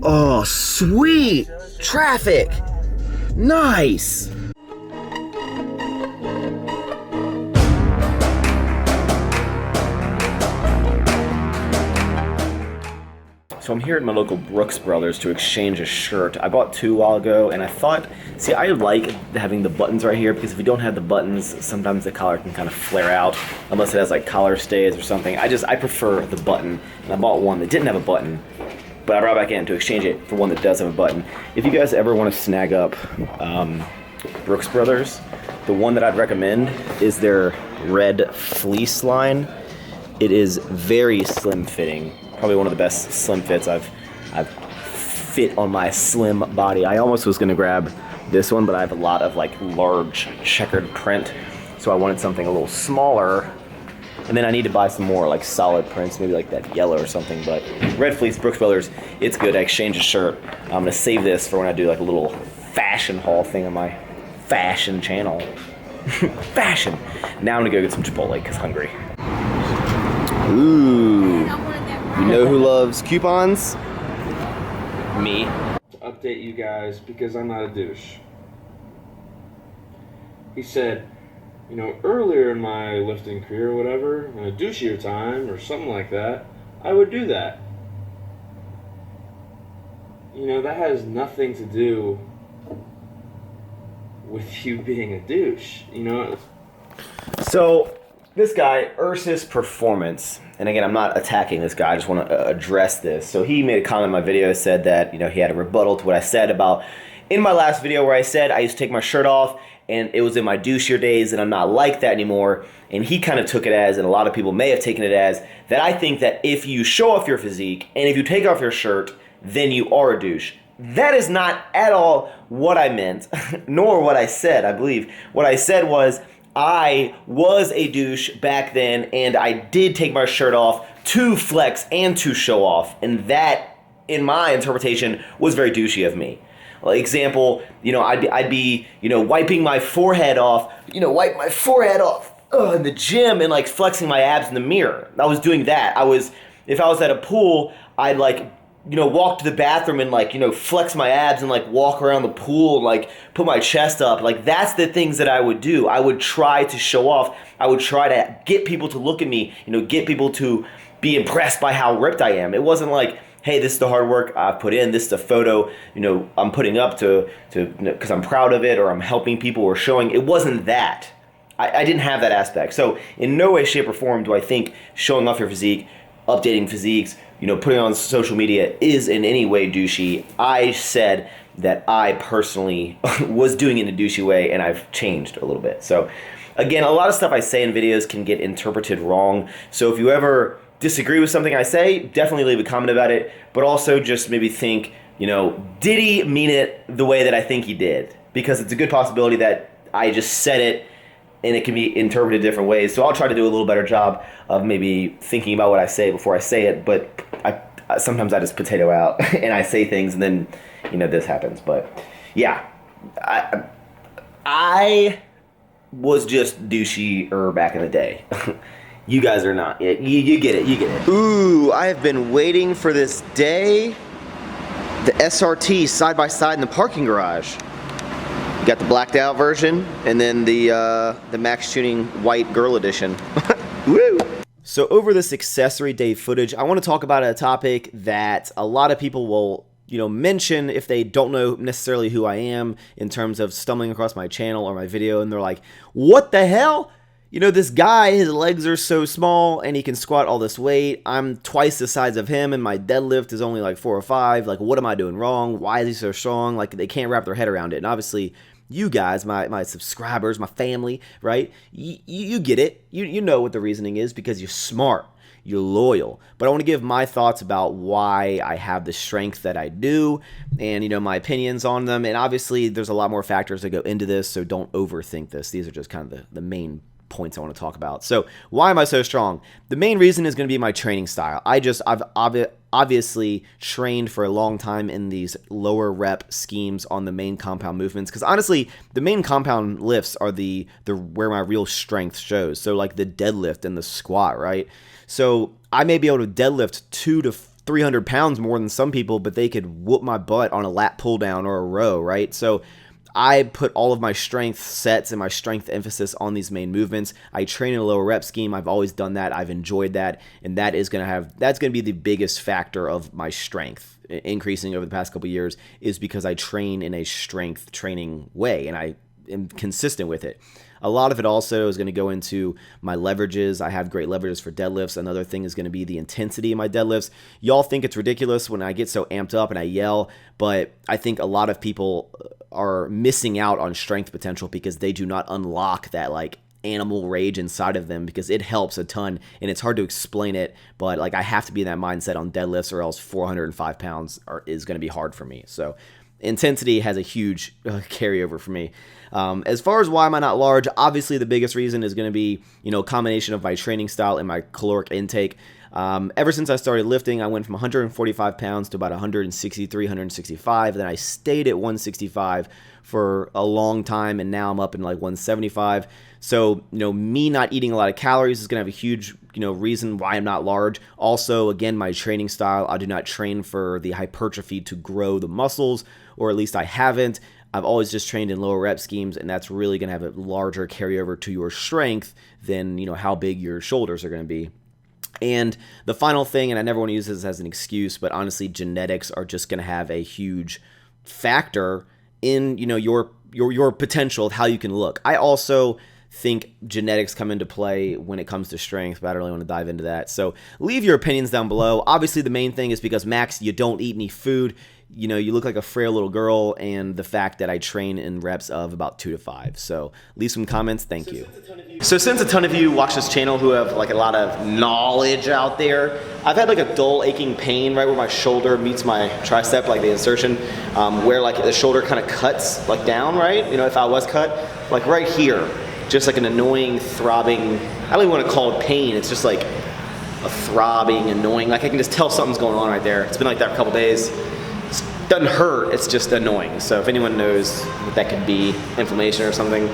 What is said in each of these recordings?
Oh, sweet! Traffic! Nice! So I'm here at my local Brooks Brothers to exchange a shirt. I bought 2 a while ago, and I thought, see, I like having the buttons right here, because if you don't have the buttons, sometimes the collar can kind of flare out, unless it has like collar stays or something. I prefer the button, and I bought one that didn't have a button, but I brought it back in to exchange it for one that does have a button. If you guys ever want to snag up Brooks Brothers, the one that I'd recommend is their red fleece line. It is very slim fitting. Probably one of the best slim fits I've fit on my slim body. I almost was gonna grab this one, but I have a lot of like large checkered print, so I wanted something a little smaller. And then I need to buy some more like solid prints, maybe like that yellow or something. But red fleece, Brooks Brothers, it's good. I exchange a shirt. I'm gonna save this for when I do like a little fashion haul thing on my fashion channel. Fashion. Now I'm gonna go get some Chipotle because hungry. Ooh. You know who loves coupons? Me. To update you guys, because I'm not a douche. He said, you know, earlier in my lifting career or whatever, in a douchier time or something like that, I would do that. You know, that has nothing to do with you being a douche, you know? So, this guy, Ursus Performance, and again, I'm not attacking this guy, I just want to address this. So he made a comment in my video, said that, you know, he had a rebuttal to what I said about, in my last video where I said I used to take my shirt off, and it was in my douchier days, and I'm not like that anymore. And he kind of took it as, and a lot of people may have taken it as, that I think that if you show off your physique, and if you take off your shirt, then you are a douche. That is not at all what I meant, nor what I said, I believe. What I said was, I was a douche back then, and I did take my shirt off to flex and to show off, and that, in my interpretation, was very douchey of me. Like, example, you know, I'd be, you know, wiping my forehead off, in the gym and like flexing my abs in the mirror. I was doing that. If I was at a pool, I'd like, you know, walk to the bathroom and like, you know, flex my abs and like walk around the pool and like put my chest up. Like, that's the things that I would do. I would try to show off. I would try to get people to look at me, you know, get people to be impressed by how ripped I am. It wasn't like, hey, this is the hard work I've put in. This is the photo, you know, I'm putting up to because I'm proud of it, or I'm helping people or showing. It wasn't that. I didn't have that aspect. So in no way, shape, or form do I think showing off your physique, updating physiques, you know, putting on social media is in any way douchey. I said that I personally was doing it in a douchey way, and I've changed a little bit. So again, a lot of stuff I say in videos can get interpreted wrong. So if you ever disagree with something I say, definitely leave a comment about it, but also just maybe think, you know, did he mean it the way that I think he did? Because it's a good possibility that I just said it and it can be interpreted different ways. So I'll try to do a little better job of maybe thinking about what I say before I say it, but sometimes I just potato out and I say things and then, you know, this happens. But yeah, I was just douchey back in the day. You guys are not. You get it. You get it. Ooh, I have been waiting for this day. The SRT side by side in the parking garage. You got the blacked out version, and then the maxxchewning white girl edition. Woo! So over this accessory day footage, I want to talk about a topic that a lot of people will, you know, mention if they don't know necessarily who I am, in terms of stumbling across my channel or my video, and they're like, "What the hell? You know, this guy, his legs are so small and he can squat all this weight. I'm twice the size of him and my deadlift is only like 4 or 5. Like, what am I doing wrong? Why is he so strong?" Like, they can't wrap their head around it. And obviously, you guys, my subscribers, my family, right? You get it. You know what the reasoning is, because you're smart. You're loyal. But I want to give my thoughts about why I have the strength that I do, and, you know, my opinions on them. And obviously, there's a lot more factors that go into this, so don't overthink this. These are just kind of the main points I want to talk about. So why am I so strong? The main reason is going to be my training style. I've obviously trained for a long time in these lower rep schemes on the main compound movements, because honestly, the main compound lifts are the where my real strength shows. So like the deadlift and the squat, right? So I may be able to deadlift 2 to 300 pounds more than some people, but they could whoop my butt on a lat pull down or a row, right? So I put all of my strength sets and my strength emphasis on these main movements. I train in a lower rep scheme. I've always done that. I've enjoyed that. And that's going to be the biggest factor of my strength increasing over the past couple of years, is because I train in a strength training way and I am consistent with it. A lot of it also is going to go into my leverages. I have great leverages for deadlifts. Another thing is going to be the intensity of my deadlifts. Y'all think it's ridiculous when I get so amped up and I yell, but I think a lot of people are missing out on strength potential because they do not unlock that like animal rage inside of them, because it helps a ton and it's hard to explain it, but like I have to be in that mindset on deadlifts or else 405 pounds is going to be hard for me. So intensity has a huge carryover for me. As far as why am I not large, obviously the biggest reason is going to be, a combination of my training style and my caloric intake. Ever since I started lifting, I went from 145 pounds to about 163, 165. Then I stayed at 165 for a long time, and now I'm up in like 175. So, me not eating a lot of calories is going to have a huge, reason why I'm not large. Also, again, my training style, I do not train for the hypertrophy to grow the muscles, or at least I haven't. I've always just trained in lower rep schemes, and that's really going to have a larger carryover to your strength than, how big your shoulders are going to be. And the final thing, and I never want to use this as an excuse, but honestly, genetics are just going to have a huge factor in, your potential of how you can look. I also think genetics come into play when it comes to strength, but I don't really want to dive into that. So leave your opinions down below. Obviously, the main thing is because, Max, you don't eat any food. You look like a frail little girl, and the fact that I train in reps of about 2 to 5. So leave some comments. Thank you. So since a ton of you watch this channel who have like a lot of knowledge out there, I've had like a dull aching pain right where my shoulder meets my tricep, like the insertion, where like the shoulder kind of cuts like down, right? If I was cut, like right here, just like an annoying throbbing, I don't even want to call it pain. It's just like a throbbing, annoying, like I can just tell something's going on right there. It's been like that for a couple days. Doesn't hurt, it's just annoying. So if anyone knows what that could be, inflammation or something,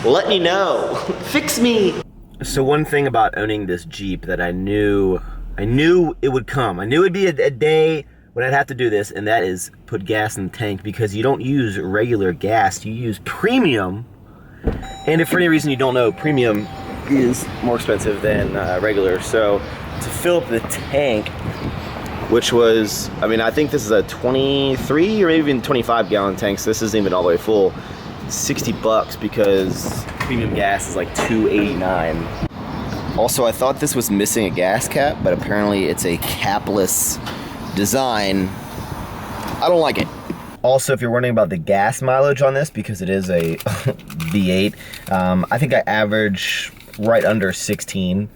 let me know. Fix me. So one thing about owning this Jeep that I knew it would come. I knew it'd be a day when I'd have to do this, and that is put gas in the tank, because you don't use regular gas, you use premium. And if for any reason you don't know, premium is more expensive than regular. So to fill up the tank, which was, I think this is a 23 or maybe even 25 gallon tank, so this isn't even all the way full. $60 because premium gas is like $2.89. Also, I thought this was missing a gas cap, but apparently it's a capless design. I don't like it. Also, if you're wondering about the gas mileage on this, because it is a V8, I think I average right under 16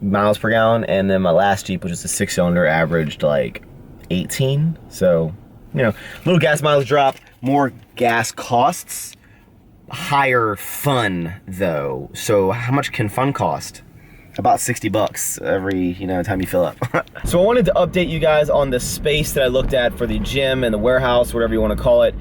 miles per gallon, and then my last Jeep, which is a 6-cylinder, averaged like 18. So, little gas mileage drop, more gas costs, higher fun though. So how much can fun cost? About $60 every time you fill up. So I wanted to update you guys on the space that I looked at for the gym and the warehouse, whatever you want to call it,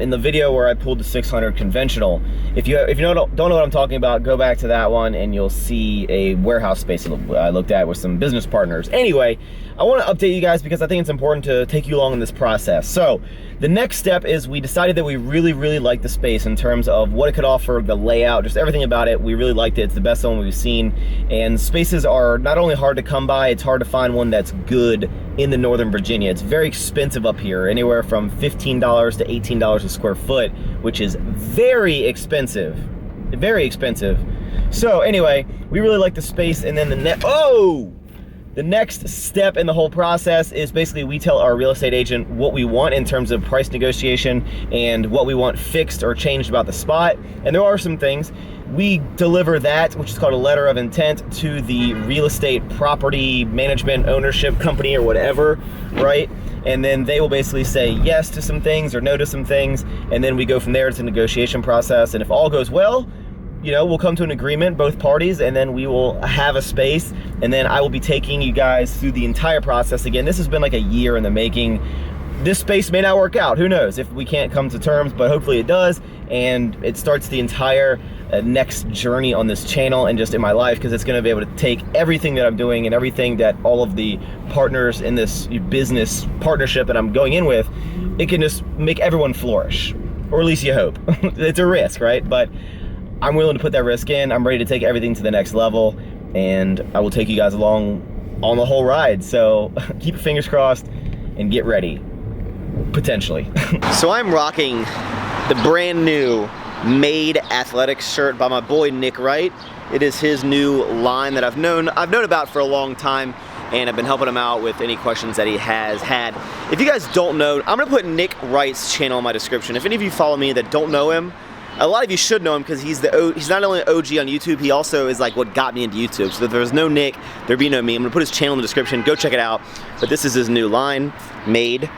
in the video where I pulled the 600 conventional. If you don't know what I'm talking about, go back to that one and you'll see a warehouse space I looked at with some business partners. Anyway, I want to update you guys because I think it's important to take you along in this process. So the next step is we decided that we really, really like the space in terms of what it could offer, the layout, just everything about it. We really liked it. It's the best one we've seen. And spaces are not only hard to come by, it's hard to find one that's good in the Northern Virginia. It's very expensive up here, anywhere from $15 to $18 a square foot, which is very expensive. Very expensive. So anyway, we really like the space, and then the next step in the whole process is basically we tell our real estate agent what we want in terms of price negotiation and what we want fixed or changed about the spot. And there are some things. We deliver that, which is called a letter of intent, to the real estate property management ownership company or whatever, right? And then they will basically say yes to some things or no to some things. And then we go from there. It's a negotiation process. And if all goes well, we'll come to an agreement, both parties, and then we will have a space, and then I will be taking you guys through the entire process. Again, this has been like a year in the making. This space may not work out, who knows, if we can't come to terms, but hopefully it does, and it starts the entire next journey on this channel and just in my life, because it's going to be able to take everything that I'm doing and everything that all of the partners in this business partnership that I'm going in with, it can just make everyone flourish, or at least you hope. It's a risk, right? But I'm willing to put that risk in. I'm ready to take everything to the next level, and I will take you guys along on the whole ride. So keep your fingers crossed and get ready, potentially. So I'm rocking the brand new Made Athletics shirt by my boy Nick Wright. It is his new line that I've known about for a long time, and I've been helping him out with any questions that he has had. If you guys don't know, I'm gonna put Nick Wright's channel in my description. If any of you follow me that don't know him, a lot of you should know him, because he's not only an OG on YouTube, he also is like what got me into YouTube. So if there was no Nick, there'd be no me. I'm gonna put his channel in the description, go check it out. But this is his new line, Made.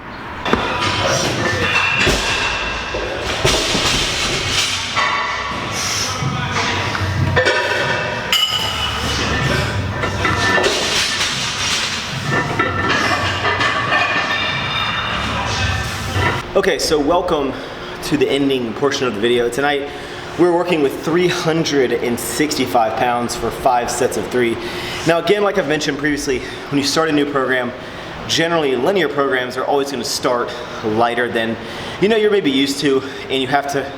Okay, so welcome to the ending portion of the video. Tonight, we're working with 365 pounds for 5 sets of 3. Now again, like I've mentioned previously, when you start a new program, generally linear programs are always gonna start lighter than you're maybe used to, and you have to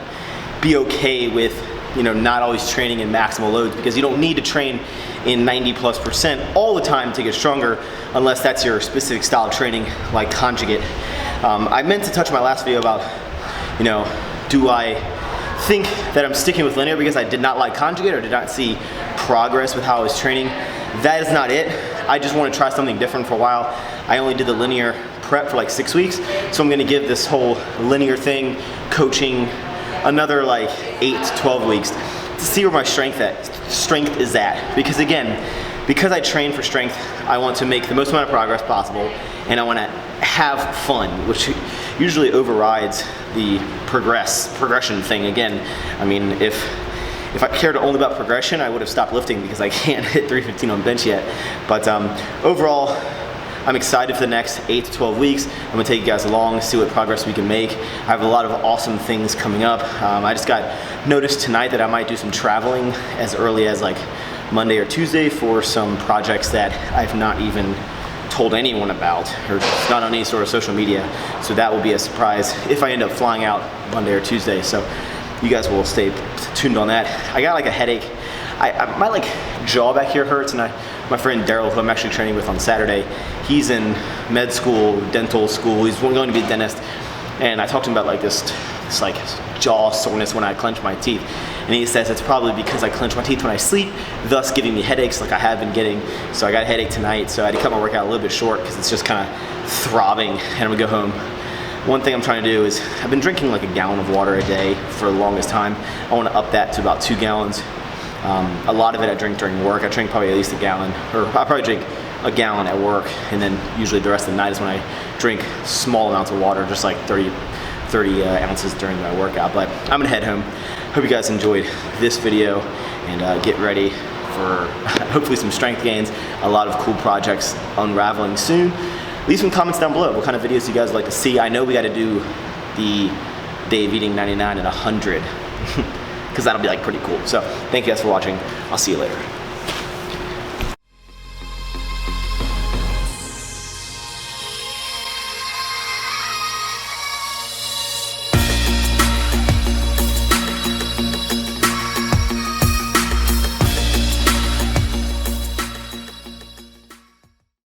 be okay with not always training in maximal loads, because you don't need to train in 90+% all the time to get stronger, unless that's your specific style of training, like conjugate. I meant to touch on my last video about, do I think that I'm sticking with linear because I did not like conjugate or did not see progress with how I was training? That is not it. I just want to try something different for a while. I only did the linear prep for like 6 weeks, so I'm going to give this whole linear thing, coaching, another like 8 to 12 weeks to see where my strength is at. Because again, because I train for strength, I want to make the most amount of progress possible, and I want to have fun, which usually overrides the progression thing. Again, I mean, if I cared only about progression, I would have stopped lifting, because I can't hit 315 on bench yet. But overall, I'm excited for the next 8 to 12 weeks. I'm gonna take you guys along, see what progress we can make. I have a lot of awesome things coming up. I just got noticed tonight that I might do some traveling as early as like Monday or Tuesday for some projects that I've not even told anyone about, or not on any sort of social media. So that will be a surprise if I end up flying out Monday or Tuesday. So you guys will stay tuned on that. I got like a headache. My like jaw back here hurts, and my friend Daryl, who I'm actually training with on Saturday, he's in med school, dental school. He's going to be a dentist, and I talked to him about like this like jaw soreness when I clench my teeth, and he says it's probably because I clench my teeth when I sleep, thus giving me headaches like I have been getting. So I got a headache tonight, so I had to cut my workout a little bit short because it's just kind of throbbing, and I'm gonna go home. One thing I'm trying to do is, I've been drinking like a gallon of water a day for the longest time. I want to up that to about 2 gallons. A lot of it I drink during work. I drink probably at least a gallon, or I probably drink a gallon at work, and then usually the rest of the night is when I drink small amounts of water, just like 30 ounces during my workout. But I'm gonna head home. Hope you guys enjoyed this video, and get ready for hopefully some strength gains, a lot of cool projects unraveling soon. Leave some comments down below what kind of videos you guys would like to see. I know we got to do the Dave eating 99 and 100 because that'll be like pretty cool. So thank you guys for watching. I'll see you later.